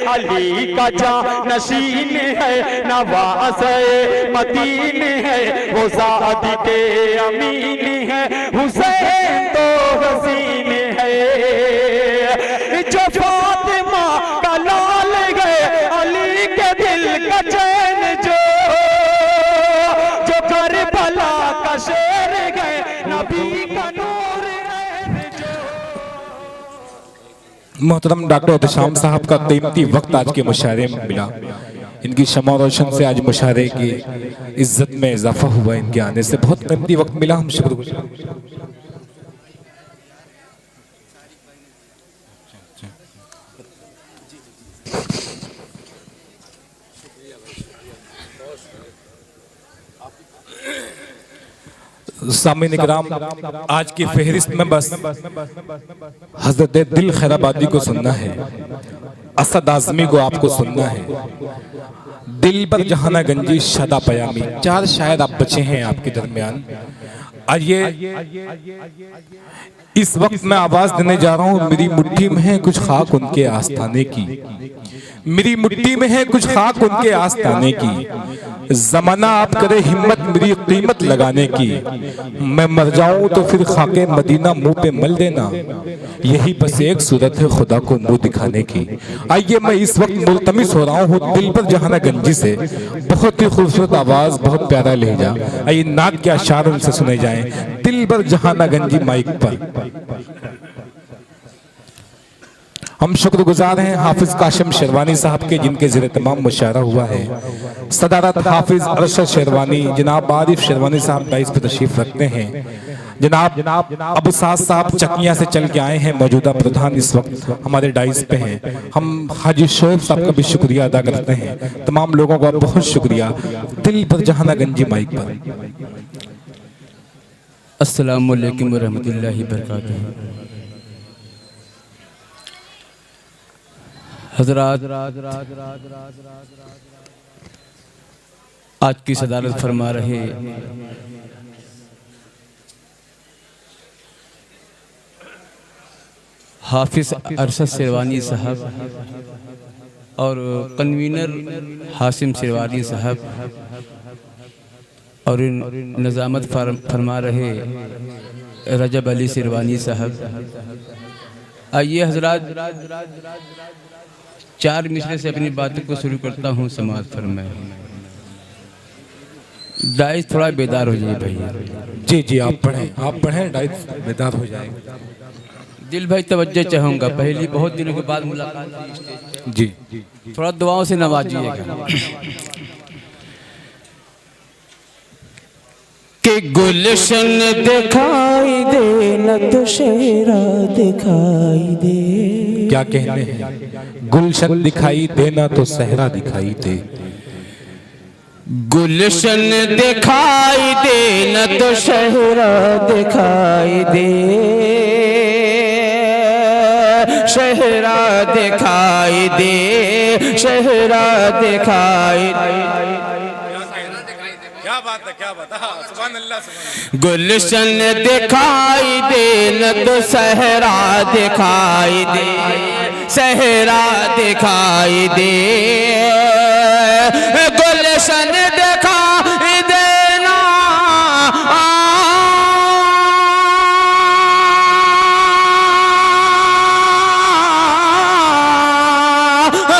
अली का जानशीन है, नवाज़े मदीन है, वो सादिक़ अमीन है, हुसैन तो हसीन है। जो फातिमा का लाल गए, अली के दिल का चैन जो करबला का शेर गए, नबी का नूर है जो। मोहतरम डॉक्टर एहतशाम साहब का कीमती वक्त आज के मुशायरे में मिला। इनकी शमा रोशन से आज मुशायरे की इज्जत में इजाफा हुआ। इनके आने से बहुत कीमती वक्त मिला। हम शुक्रगुजार। सामीन इकराम, आज की फहरिस्त में बस हजरत दिल खैराबादी को सुनना है, असद आजमी को आपको सुनना है, दिल पर जहाना गंजी शदा पयामी, 4 शायर आप बचे हैं आपके दरमियान। आइए, इस वक्त मैं आवाज देने जा रहा हूं। मेरी मुट्ठी में है कुछ खाक उनके आस्थाने की, मेरी मुट्ठी में है कुछ खाक उनके आस्थाने की। जमाना आप करे हिम्मत मेरी कीमत लगाने की, मैं मर जाऊं तो फिर खाके मदीना मुंह पे मल देना, यही बस एक सूरत है खुदा को मुंह दिखाने की। आइए, मैं इस वक्त मुल्तमिस हो रहा हूँ दिल पर जहाना गंजी से, बहुत ही खूबसूरत आवाज, बहुत प्यारा लहजा। आइए नात के अशार उनसे सुने जाएं, दिल पर जहाना गंजी माइक पर। हम शुक्रगुजार हैं हाफिज काशिम शेरवानी साहब के, जिनके ज़िले तमाम मुशायरा हुआ है। सदारत हाफिज अरशद शेरवानी, जनाब आरिफ शेरवानी साहब डाइस पर तशरीफ रखते हैं। जनाब अबू साद साहब चकिया से चल के आए हैं, मौजूदा प्रधान इस वक्त हमारे डाइस पे हैं। हम हाजी शोएब साहब का भी शुक्रिया अदा करते हैं। तमाम लोगों का बहुत शुक्रिया। दिल पर जहाना गंजी माइक पर। अस्सलामु अलैकुम व रहमतुल्लाहि व बरकातहू। हज़रात, आज की सदारत फरमा रहे हाफिज अरशद शेरवानी साहब और कन्वीनर हासिम शेरवानी साहब और निज़ामत फरमा रहे रजब अली शेरवानी साहब। आइए हज़रात, 4 मिसरे से अपनी बातों को शुरू करता हूँ। समाज फरमाए, डाइस थोड़ा बेदार हो जाइए भैया। जी जी, आप पढ़ें, डाइस बेदार हो जाएगा। दिल भाई तवज्जो चाहूँगा, पहली बहुत दिनों के बाद मुलाकात जी, थोड़ा दुआओं से नवाजिएगा। कि गुलशन दिखाई दे न तो शहरा दिखाई दे। क्या कहने हैं, गुलशन दिखाई देना तो सहरा दिखाई दे। गुलशन दिखाई दे न तो शहरा दिखाई दे, शहरा दिखाई दे, शहरा दिखाई दे। क्या बात है, सुभान अल्लाह, सुभान। गुलशन दिखाई दे न तो सहरा दिखाई दे, सहरा दिखाई दे। गुलशन दिखाई देना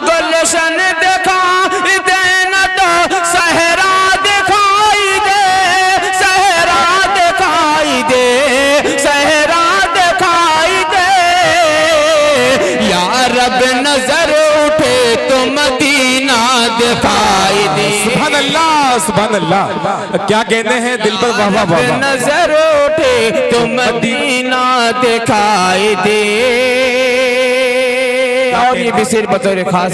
गुलशन दिखाई देना तो सहरा दिखाई दे, सहरा दिखाई दे, सहरा दिखाई दे। या रब नजर उठे तो मदीना दिखाई दे। सुभान अल्लाह, सुभान अल्लाह। क्या कहते हैं, दिल पर वाह वाह वाह। नजर उठे तो मदीना दिखाई दे। और ये भी शेर बतौर खास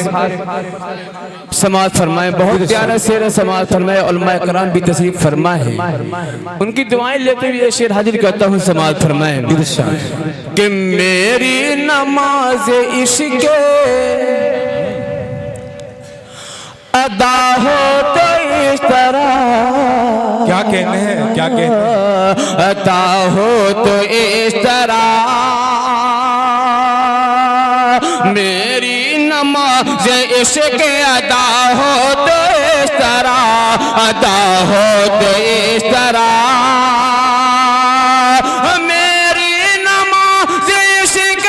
समाज फरमाए, बहुत प्यारा शेर समाज फरमाए। उलमाए कराम भी तशरीफ फरमा है, उनकी दुआएं लेते हुए ये शेर हाजिर करता हूँ। समाज फरमाए कि मेरी नमाज इश्क़ अदा हो तो इस तरह। क्या कहने हैं, क्या कहने हैं, अदा हो तो इस तरह। मेरी नमाज नमाज इश्क अदा हो तो इस तरह, अदा हो तो इस तरह। मेरी नमाज इश्क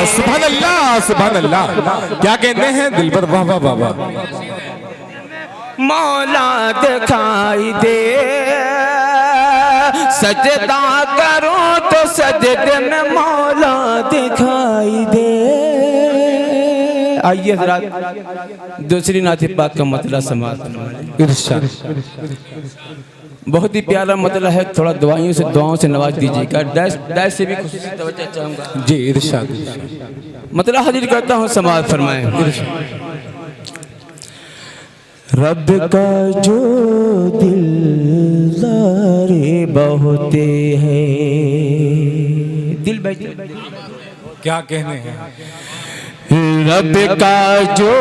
सुभान अल्लाह, सुभान अल्लाह। क्या कहते हैं दिलबर? वाह वाह वाह वाह। मौला दिखाई दे, सजदा करो तो सजदे में मौला दिखाई दे। आइए हज़रात दूसरी नात पाक का मतलब समाप्त। इरशाद। बहुत ही प्यारा मतलब है, थोड़ा दुआओं से नवाज दीजिएगा। डैश से भी खुशी तवज्जो चाहूँगा जी। इरशाद। मतलब हाजिर करता हूँ, समाज फरमाएं। रब का जो दिलदार बहुते हैं, दिल बैठ क्या कहने हैं? रब का जो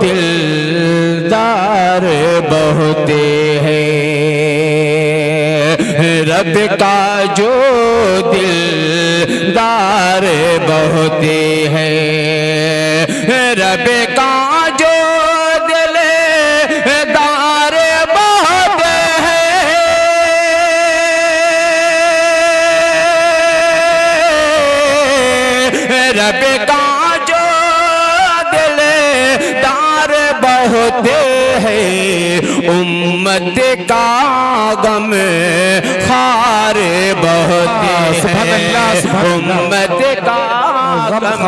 दिलदार बहुते हैं, रब का जो दिलदार बहुते हैं, रब का जो दिलदार बहुते हैं, रब का जो दिलदार बहुते हैं, उम्मत का गम खार बहुते हैं, उम्मत का गम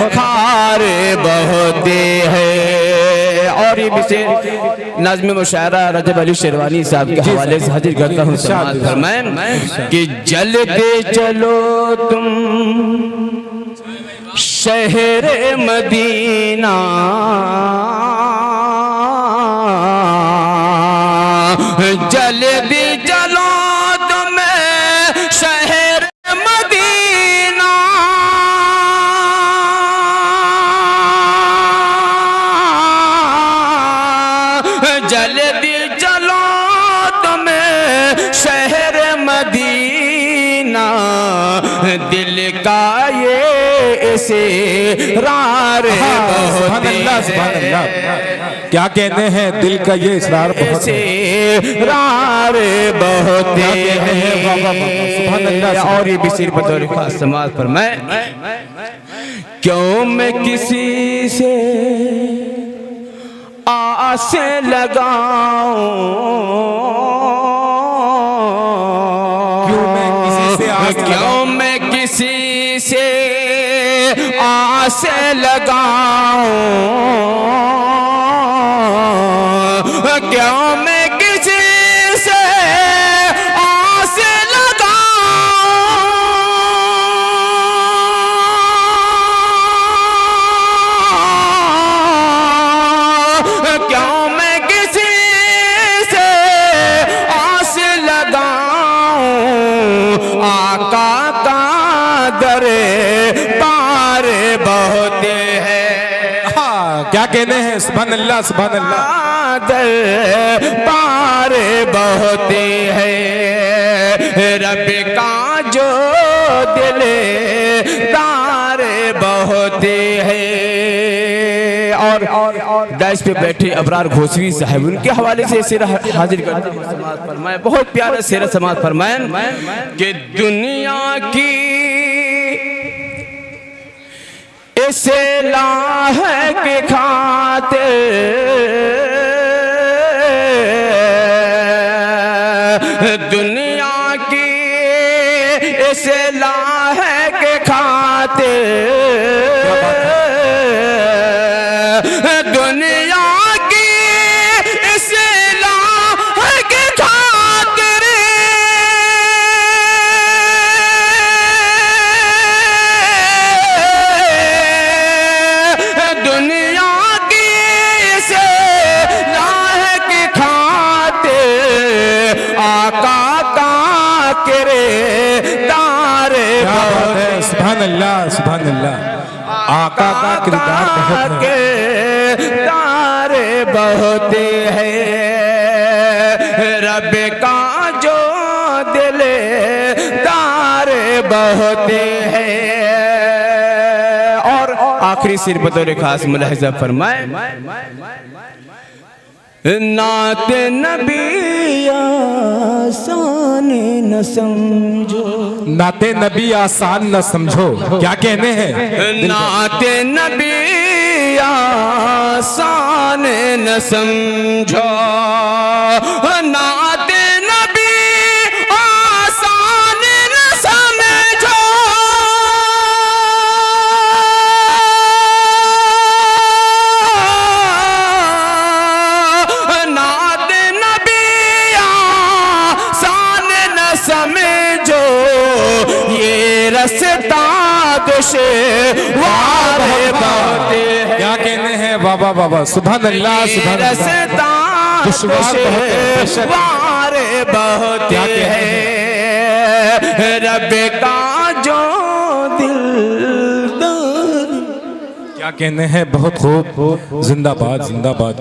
खार बहुते हैं। और ये विशेष नाज़्म मुशायरा रजब अली शेरवानी साहब के हवाले से हाजिर करता हूँ, समाअत फरमाएं कि जलते चलो तुम शहर मदीना, जल्दी चलो तुम शहर मदीना, जल्दी चलो तुम शहर मदीना, दिल का ये इसरार बहुत है। क्या कहते हैं? दिल का ये इसरार बहुत है, इसरार बहुत है। और ये बिसिर बतौर खास समाज पर मैं क्यों मैं किसी से आस लगाऊं, क्यों मैं किसी से आस लगाऊं, क्यों मैं किसी से आस लगाऊं, क्यों मैं किसी से आस लगाऊं, आका का दर पार बहुत है। हाँ, क्या कहते हैं? सुभान अल्लाह, सुभान अल्लाह। दर पार बहुत है, रब का जो दिलदार बहुत है। और डैश पे बैठे अबरार घोसवी साहब, उनके हवाले से शेर हाजिर करते हैं, समाअत फरमाएं। बहुत प्यारा शेर समाअत फरमाएं कि दुनिया की इस्लाह के खातिर दुनिया की इस्लाह के खातिर दुनिया की इस्लाह के खातिर दुनिया की इस्लाह आका का किरदार बहुत है। तारे बहुत है, रब का जो दिल तारे बहुत है। और आखिरी सिर बतौर खास मुलाहिजा फरमाए, नात नबी आसान न समझो, नाते नबी आसान न समझो। क्या कहने हैं? नात नबी आसान न समझो, नात नबी आसान न समझो। नात नबी आसान न समझो, ये रस्ता दुश्वार बहुत है। क्या कहने हैं? बाबा बाबा सुभान अल्लाह सुभान अल्लाह। रस्ता दुश्वार दुश्वार बहुत क्या है, रब का जो दिल। क्या कहने हैं? बहुत खूब, जिंदाबाद जिंदाबाद।